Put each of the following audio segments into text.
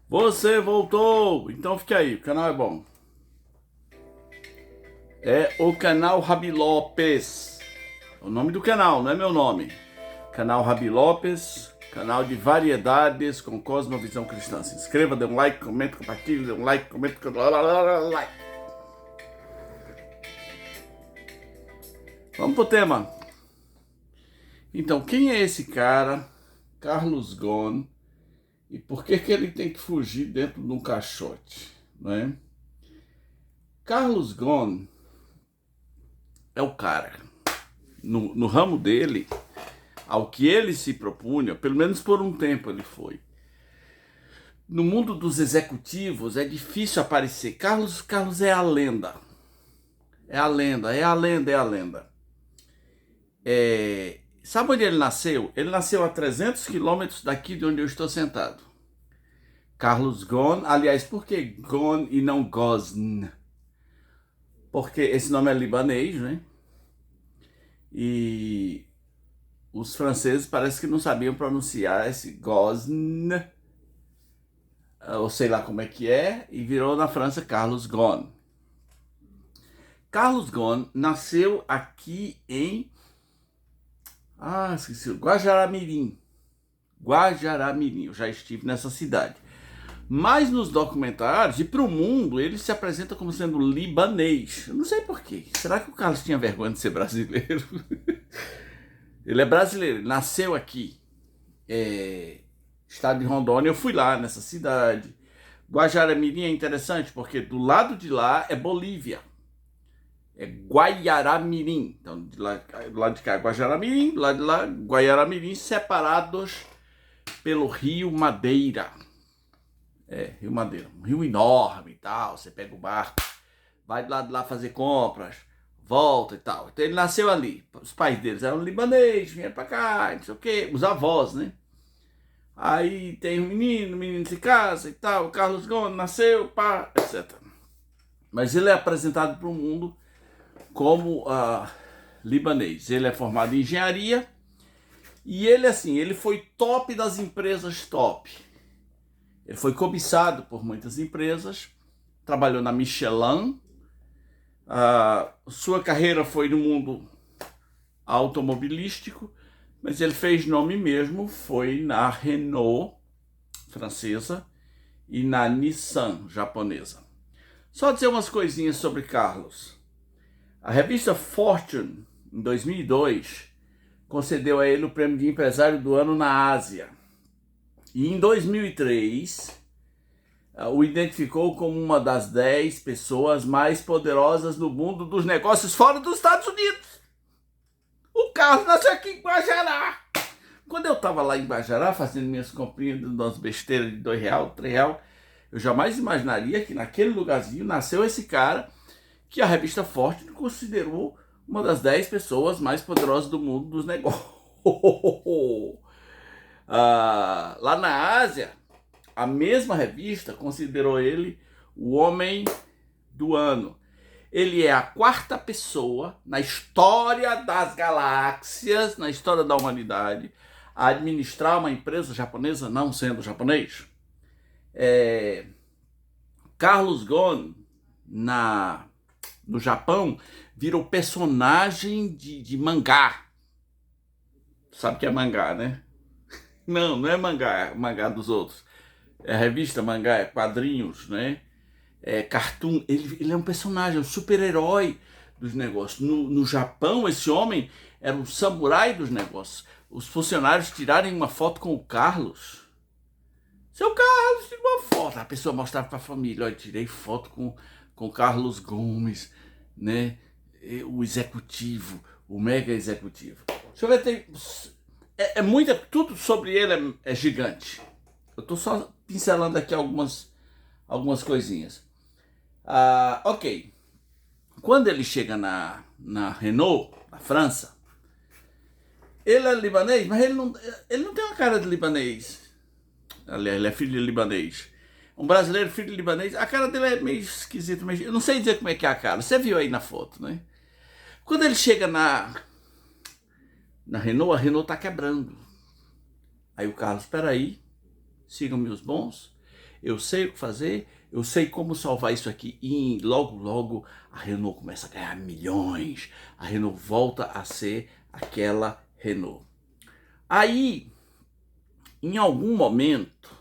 Você voltou! Então fique aí, o canal é bom. É o canal Rabi Lopes. O nome do canal, não é meu nome. Canal Rabi Lopes, canal de variedades com cosmovisão cristã. Se inscreva, dê um like, comenta, compartilhe, dê um like, comenta, like. Vamos pro tema. Então, quem é esse cara, Carlos Ghosn, e por que ele tem que fugir dentro de um caixote, não é? Carlos Ghosn é o cara, no ramo dele, ao que ele se propunha, pelo menos por um tempo ele foi. No mundo dos executivos é difícil aparecer. Carlos é a lenda. É a lenda, é a lenda, é a lenda. Sabe onde ele nasceu? Ele nasceu a 300 quilômetros daqui de onde eu estou sentado. Carlos Ghosn, aliás, por que Ghosn e não Ghosn? Porque esse nome é libanês, né? E os franceses parece que não sabiam pronunciar esse Ghosn, ou sei lá como é que é, e virou na França Carlos Ghosn. Carlos Ghosn nasceu aqui em esqueci, Guajará-Mirim. Guajará-Mirim, eu já estive nessa cidade. Mas nos documentários e para o mundo ele se apresenta como sendo libanês. Eu não sei porquê. Será que o Carlos tinha vergonha de ser brasileiro? Ele é brasileiro, ele nasceu aqui. Estado de Rondônia, eu fui lá nessa cidade. Guajará-Mirim é interessante porque do lado de lá é Bolívia. É Guaiará-Mirim. Então, do lado de cá é Guajará-Mirim, do lado de lá Guaiará-Mirim, separados pelo Rio Madeira. Rio Madeira, um rio enorme e tal. Você pega o barco, vai do lado de lá fazer compras, volta e tal. Então ele nasceu ali. Os pais deles eram libaneses, vieram pra cá, não sei o quê. Os avós, né? Aí tem um menino, o menino se casa e tal. O Carlos Ghosn nasceu, pá, etc. Mas ele é apresentado para o mundo como libanês. Ele é formado em engenharia e ele, assim, ele foi top das empresas top. Ele foi cobiçado por muitas empresas, trabalhou na Michelin. Sua carreira foi no mundo automobilístico, mas ele fez nome mesmo, foi na Renault francesa e na Nissan japonesa. Só dizer umas coisinhas sobre Carlos. A revista Fortune, em 2002, concedeu a ele o prêmio de empresário do ano na Ásia. E em 2003, o identificou como uma das 10 pessoas mais poderosas no mundo dos negócios fora dos Estados Unidos. O Carlos nasceu aqui em Guajará. Quando eu estava lá em Guajará, fazendo minhas comprinhas de umas besteiras de R$2, R$3, eu jamais imaginaria que naquele lugarzinho nasceu esse cara que a revista Fortune considerou uma das 10 pessoas mais poderosas do mundo dos negócios. Lá na Ásia, a mesma revista considerou ele o homem do ano. Ele é a 4ª pessoa na história das galáxias, na história da humanidade, a administrar uma empresa japonesa não sendo japonês. Carlos Ghosn, no Japão, virou personagem de mangá. Sabe o que é mangá, né? Não é mangá, é mangá dos outros. É revista mangá, é quadrinhos, né? É cartoon. Ele é um personagem, um super-herói dos negócios. No Japão, esse homem era um samurai dos negócios. Os funcionários tirarem uma foto com o Carlos. Seu Carlos, tira uma foto. A pessoa mostrava para a família: olha, tirei foto com o Carlos Gomes, né? O executivo, o mega executivo. Deixa eu ver, tudo sobre ele é gigante. Eu estou só pincelando aqui algumas coisinhas. Ok. Quando ele chega na Renault, na França, ele é libanês, mas ele não tem uma cara de libanês. Aliás, ele é filho de libanês. Um brasileiro, filho de libanês, a cara dele é meio esquisita. Eu não sei dizer como é que é a cara. Você viu aí na foto, né? Quando ele chega na Renault, a Renault tá quebrando. Aí o Carlos, espera aí, sigam-me os bons. eu sei o que fazer, eu sei como salvar isso aqui. E logo, logo, a Renault começa a ganhar milhões. A Renault volta a ser aquela Renault. Aí, em algum momento,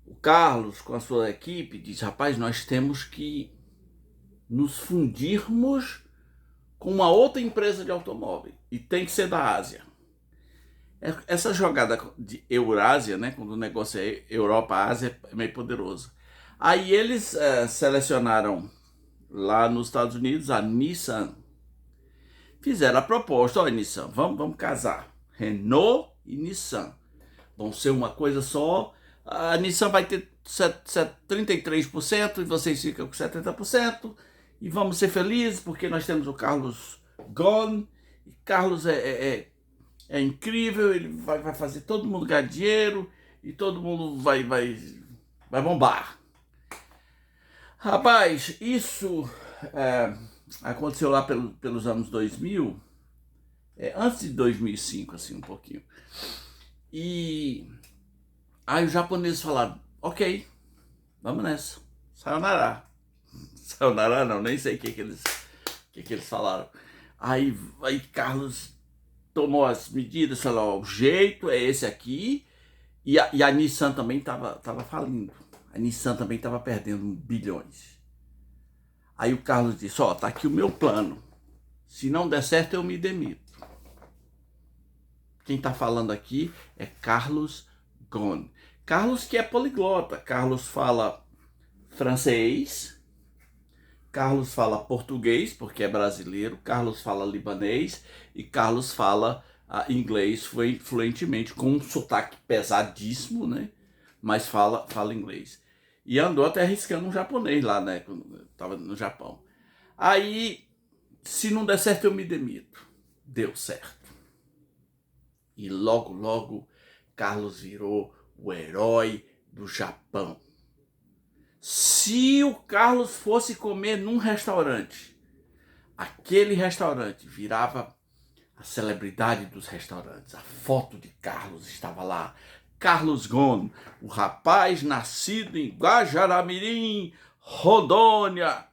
o Carlos, com a sua equipe, diz: rapaz, nós temos que nos fundirmos com uma outra empresa de automóvel. E tem que ser da Ásia. Essa jogada de Eurásia, né, quando o negócio é Europa-Ásia, é meio poderoso. Aí eles selecionaram lá nos Estados Unidos a Nissan. Fizeram a proposta: olha, Nissan, vamos casar. Renault e Nissan vão ser uma coisa só. A Nissan vai ter 33% e vocês ficam com 70%. E vamos ser felizes porque nós temos o Carlos Ghosn. E Carlos é incrível, ele vai fazer todo mundo ganhar dinheiro e todo mundo vai bombar. Rapaz, isso aconteceu lá pelos anos 2000, antes de 2005, assim, um pouquinho. E aí os japoneses falaram: ok, vamos nessa, sayonara. Sayonara não, nem sei o que eles falaram. Aí Carlos tomou as medidas, falou: o jeito é esse aqui. E a Nissan também estava falindo. A Nissan também estava perdendo bilhões. Aí o Carlos disse: ó, tá aqui o meu plano. Se não der certo, eu me demito. Quem está falando aqui é Carlos Ghosn. Carlos, que é poliglota. Carlos fala francês. Carlos fala português, porque é brasileiro. Carlos fala libanês. E Carlos fala inglês fluentemente, com um sotaque pesadíssimo, né? Mas fala inglês. E andou até arriscando um japonês lá, né? Quando estava no Japão. Aí, se não der certo, eu me demito. Deu certo. E logo, logo, Carlos virou o herói do Japão. Se o Carlos fosse comer num restaurante, aquele restaurante virava a celebridade dos restaurantes. A foto de Carlos estava lá. Carlos Ghosn, o rapaz nascido em Guajará-Mirim, Rondônia,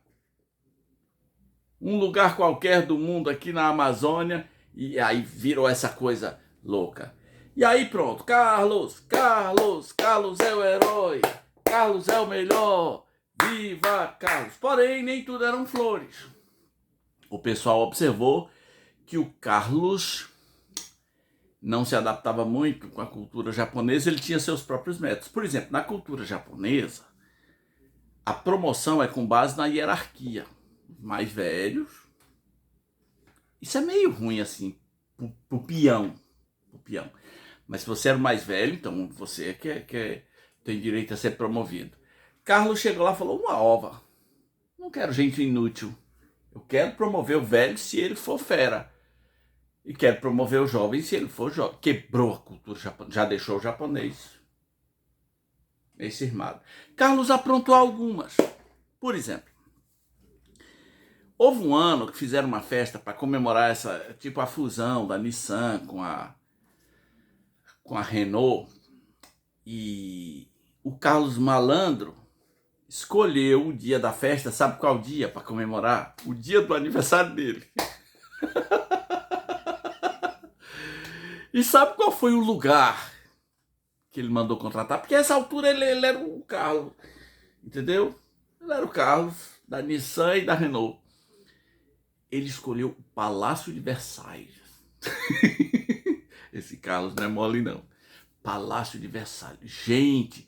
um lugar qualquer do mundo aqui na Amazônia. E aí virou essa coisa louca. E aí pronto, Carlos é o herói, Carlos é o melhor, viva Carlos. Porém, nem tudo eram flores. O pessoal observou que o Carlos não se adaptava muito com a cultura japonesa, ele tinha seus próprios métodos. Por exemplo, na cultura japonesa, a promoção é com base na hierarquia. Os mais velhos. Isso é meio ruim, assim, pro peão. Mas se você era o mais velho, então você tem direito a ser promovido. Carlos chegou lá e falou: uma ova. Não quero gente inútil. Eu quero promover o velho se ele for fera. E quero promover o jovem se ele for jovem. Quebrou a cultura japonesa. Já deixou o japonês meio cismado. Carlos aprontou algumas. Por exemplo, houve um ano que fizeram uma festa para comemorar a fusão da Nissan com a Renault. E o Carlos Malandro escolheu o dia da festa. Sabe qual dia para comemorar? O dia do aniversário dele. E sabe qual foi o lugar que ele mandou contratar? Porque nessa altura ele era o Carlos, entendeu? Ele era o Carlos da Nissan e da Renault. Ele escolheu o Palácio de Versailles. Esse Carlos não é mole, não. Palácio de Versailles. Gente,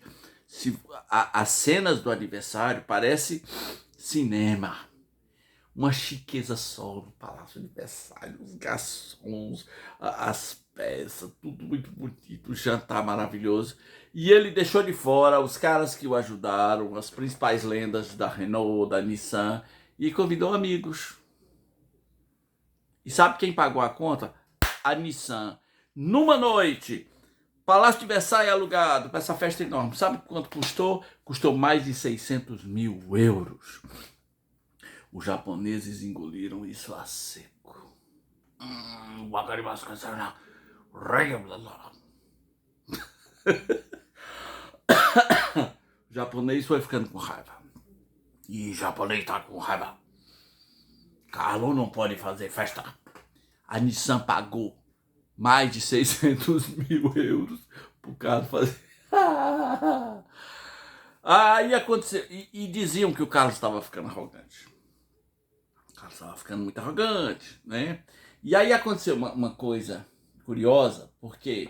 as cenas do aniversário parecem cinema. Uma chiqueza só no Palácio de Versailles. Os garçons, as peças, tudo muito bonito, o jantar maravilhoso. E ele deixou de fora os caras que o ajudaram, as principais lendas da Renault, da Nissan, e convidou amigos. E sabe quem pagou a conta? A Nissan. Numa noite, Palácio de Versailles alugado para essa festa enorme. Sabe quanto custou? Custou mais de 600 mil euros. Os japoneses engoliram isso a seco. japonês foi ficando com raiva. E o japonês tá com raiva. Carlos não pode fazer festa. A Nissan pagou mais de 600 mil euros pro Carlos fazer. Aí aconteceu. E diziam que o Carlos estava ficando arrogante. O Carlos estava ficando muito arrogante, né? E aí aconteceu uma coisa curiosa, porque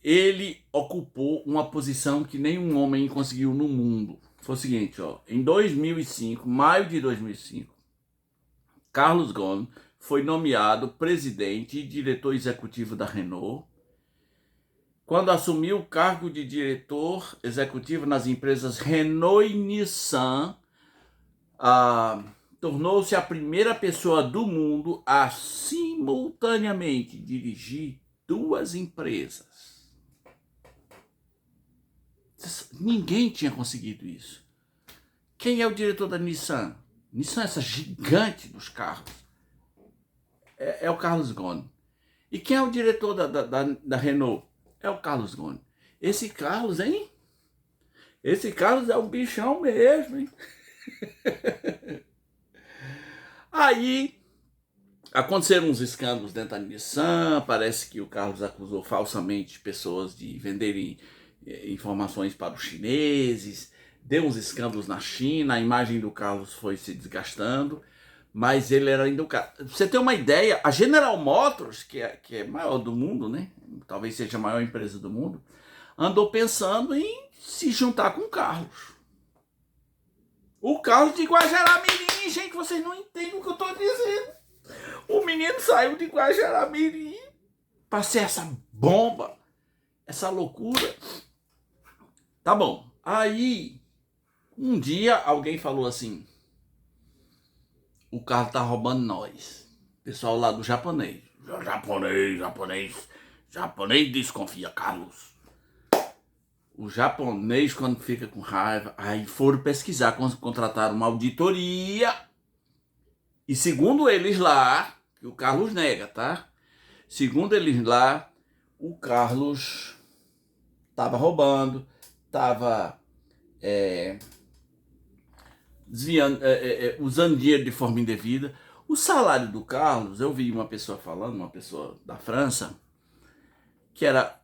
ele ocupou uma posição que nenhum homem conseguiu no mundo. Foi o seguinte, ó, em 2005, maio de 2005, Carlos Ghosn foi nomeado presidente e diretor executivo da Renault. Quando assumiu o cargo de diretor executivo nas empresas Renault e Nissan, tornou-se a primeira pessoa do mundo a simultaneamente dirigir duas empresas. Ninguém tinha conseguido isso. Quem é o diretor da Nissan? Nissan é essa gigante dos carros. É o Carlos Ghosn. E quem é o diretor da Renault? É o Carlos Ghosn. Esse Carlos, hein? Esse Carlos é um bichão mesmo, hein? Aí aconteceram uns escândalos dentro da Nissan. Parece que o Carlos acusou falsamente pessoas de venderem informações para os chineses. Deu uns escândalos na China. A imagem do Carlos foi se desgastando. Mas ele era ainda o cara. Pra você ter uma ideia, a General Motors, que é maior do mundo, né? Talvez seja a maior empresa do mundo, andou pensando em se juntar com o Carlos. O Carlos de Guajará-Mirim, gente, vocês não entendem o que eu tô dizendo. O menino saiu de Guajará-Mirim pra ser essa bomba, essa loucura. Tá bom. Aí, um dia alguém falou assim: o Carlos tá roubando nós. Pessoal lá do japonês. Japonês desconfia, Carlos. O japonês, quando fica com raiva, aí foram pesquisar, contrataram uma auditoria. E segundo eles lá, que o Carlos nega, tá? Segundo eles lá, o Carlos tava roubando, tava desviando, usando dinheiro de forma indevida. O salário do Carlos, eu vi uma pessoa falando, uma pessoa da França, que era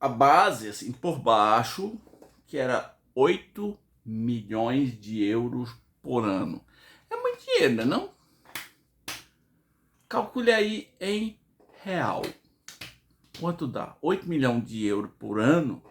a base, assim, por baixo, que era 8 milhões de euros por ano. É muito dinheiro, né, não? Calcule aí em real. Quanto dá? 8 milhões de euros por ano?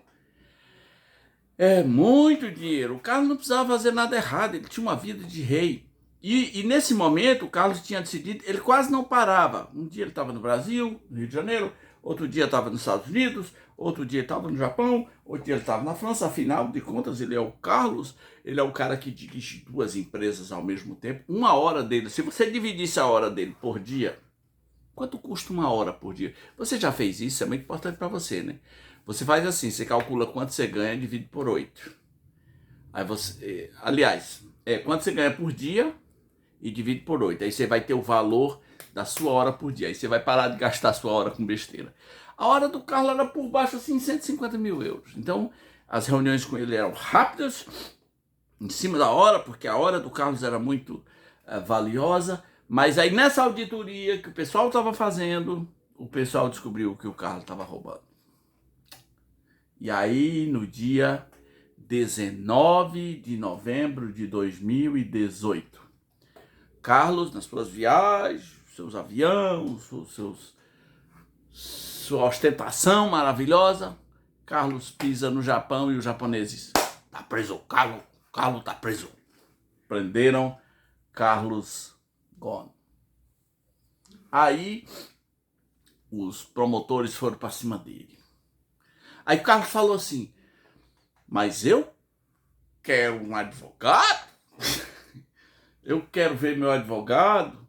É muito dinheiro. O Carlos não precisava fazer nada errado, ele tinha uma vida de rei. E nesse momento, o Carlos tinha decidido, ele quase não parava. Um dia ele estava no Brasil, no Rio de Janeiro, outro dia estava nos Estados Unidos, outro dia estava no Japão, outro dia ele estava na França. Afinal de contas, ele é o Carlos, ele é o cara que dirige duas empresas ao mesmo tempo. Uma hora dele, se você dividisse a hora dele por dia, quanto custa uma hora por dia? Você já fez isso? É muito importante para você, né? Você faz assim, você calcula quanto você ganha, divide por 8. Aí você, aliás, quanto você ganha por dia e divide por 8. Aí você vai ter o valor da sua hora por dia. Aí você vai parar de gastar a sua hora com besteira. A hora do Carlos era por baixo, assim, 150 mil euros. Então, as reuniões com ele eram rápidas, em cima da hora, porque a hora do Carlos era muito valiosa. Mas aí, nessa auditoria que o pessoal estava fazendo, o pessoal descobriu que o Carlos estava roubando. E aí, no dia 19 de novembro de 2018, Carlos, nas suas viagens, seus aviões, sua ostentação maravilhosa, Carlos pisa no Japão e os japoneses: tá preso, Carlos tá preso. Prenderam Carlos Ghosn. Aí os promotores foram para cima dele. Aí o Carlos falou assim: mas eu quero um advogado? Eu quero ver meu advogado.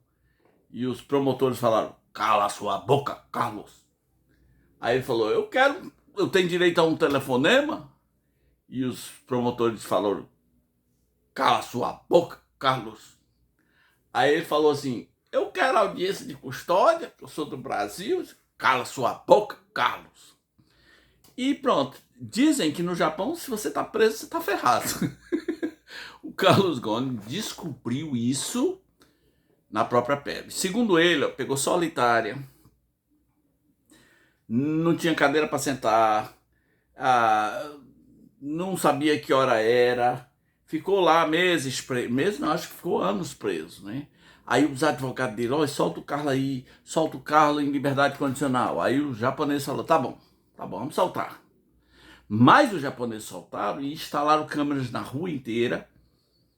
E os promotores falaram: cala a sua boca, Carlos. Aí ele falou: eu tenho direito a um telefonema? E os promotores falaram: cala a sua boca, Carlos. Aí ele falou assim: eu quero audiência de custódia, eu sou do Brasil. Cala a sua boca, Carlos. E pronto, dizem que no Japão, se você tá preso, você tá ferrado. O Carlos Ghosn descobriu isso na própria pele. Segundo ele, pegou solitária, não tinha cadeira para sentar, não sabia que hora era, ficou lá meses preso, meses não, acho que ficou anos preso, né? Aí os advogados dele, olha, solta o Carlos em liberdade condicional. Aí o japonês falou, tá bom, vamos soltar. Mas os japoneses soltaram e instalaram câmeras na rua inteira,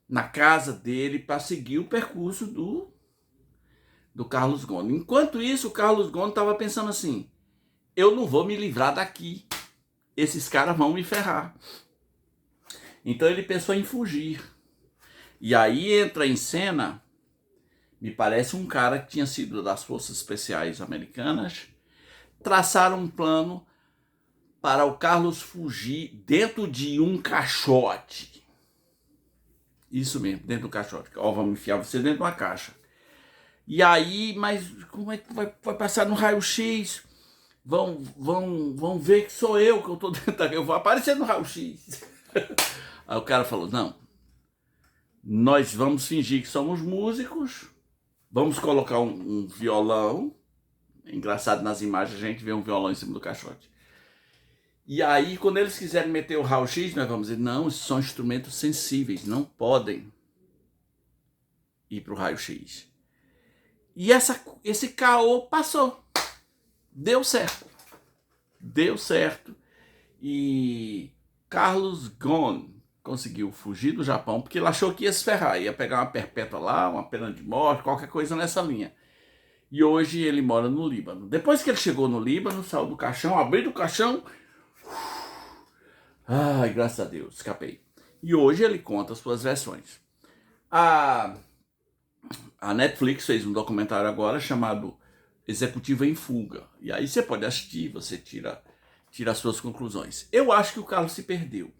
na casa dele, para seguir o percurso do Carlos Ghosn. Enquanto isso, o Carlos Ghosn estava pensando assim, eu não vou me livrar daqui, esses caras vão me ferrar. Então ele pensou em fugir. E aí entra em cena, me parece um cara que tinha sido das Forças Especiais Americanas, traçaram um plano para o Carlos fugir dentro de um caixote. Isso mesmo, dentro do caixote. Ó, vamos enfiar você dentro de uma caixa. E aí, mas como é que vai passar no raio-x? Vão ver que sou eu que eu tô dentro daqui. Eu vou aparecer no raio-x. Aí o cara falou, não, nós vamos fingir que somos músicos, vamos colocar um violão. Engraçado, nas imagens a gente vê um violão em cima do caixote. E aí, quando eles quiserem meter o raio-x, nós vamos dizer, não, esses são instrumentos sensíveis, não podem ir para o raio-x. E esse caô passou. Deu certo. E Carlos Ghosn conseguiu fugir do Japão, porque ele achou que ia se ferrar, ia pegar uma perpétua lá, uma pena de morte, qualquer coisa nessa linha. E hoje ele mora no Líbano. Depois que ele chegou no Líbano, saiu do caixão, abriu o caixão. Ai, graças a Deus, escapei. E hoje ele conta as suas versões. A Netflix fez um documentário agora chamado Executivo em Fuga. E aí você pode assistir, você tira as suas conclusões. Eu acho que o Carlos se perdeu.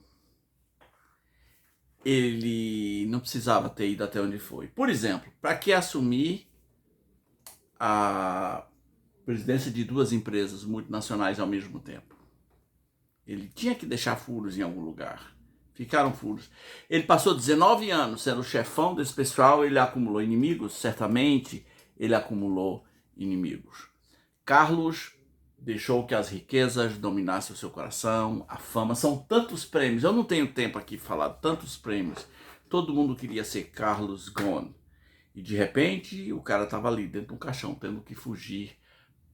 Ele não precisava ter ido até onde foi. Por exemplo, para que assumir a presidência de duas empresas multinacionais ao mesmo tempo? Ele tinha que deixar furos em algum lugar. Ficaram furos. Ele passou 19 anos sendo o chefão desse pessoal, ele acumulou inimigos, certamente ele acumulou inimigos. Carlos deixou que as riquezas dominassem o seu coração, a fama, são tantos prêmios, eu não tenho tempo aqui para falar, tantos prêmios, todo mundo queria ser Carlos Ghosn. E de repente, o cara estava ali dentro de um caixão, tendo que fugir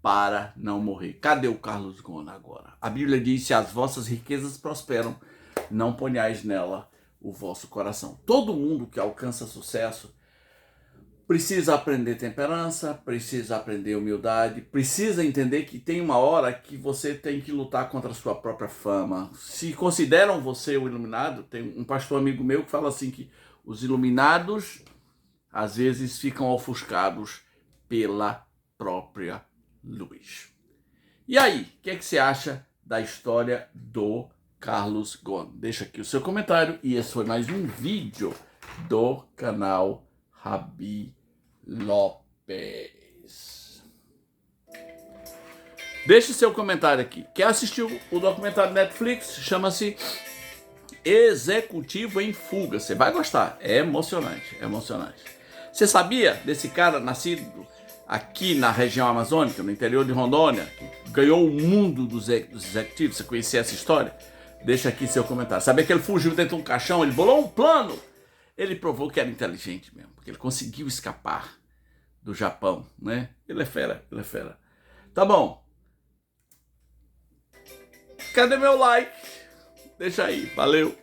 para não morrer. Cadê o Carlos Ghosn agora? A Bíblia diz, se as vossas riquezas prosperam, não ponhais nela o vosso coração. Todo mundo que alcança sucesso precisa aprender temperança, precisa aprender humildade, precisa entender que tem uma hora que você tem que lutar contra a sua própria fama. Se consideram você o iluminado, tem um pastor amigo meu que fala assim que os iluminados às vezes ficam ofuscados pela própria luz. E aí, o que você acha da história do Carlos Ghosn? Deixa aqui o seu comentário e esse foi mais um vídeo do canal Rabi Lopes. Deixe seu comentário aqui. Quer assistir o documentário Netflix? Chama-se Executivo em Fuga. Você vai gostar. É emocionante, é emocionante. Você sabia desse cara nascido aqui na região amazônica, no interior de Rondônia, que ganhou o mundo dos executivos? Você conhecia essa história? Deixa aqui seu comentário. Sabia que ele fugiu dentro de um caixão, ele bolou um plano. Ele provou que era inteligente mesmo, porque ele conseguiu escapar do Japão, né? Ele é fera, ele é fera. Tá bom. Cadê meu like? Deixa aí, valeu.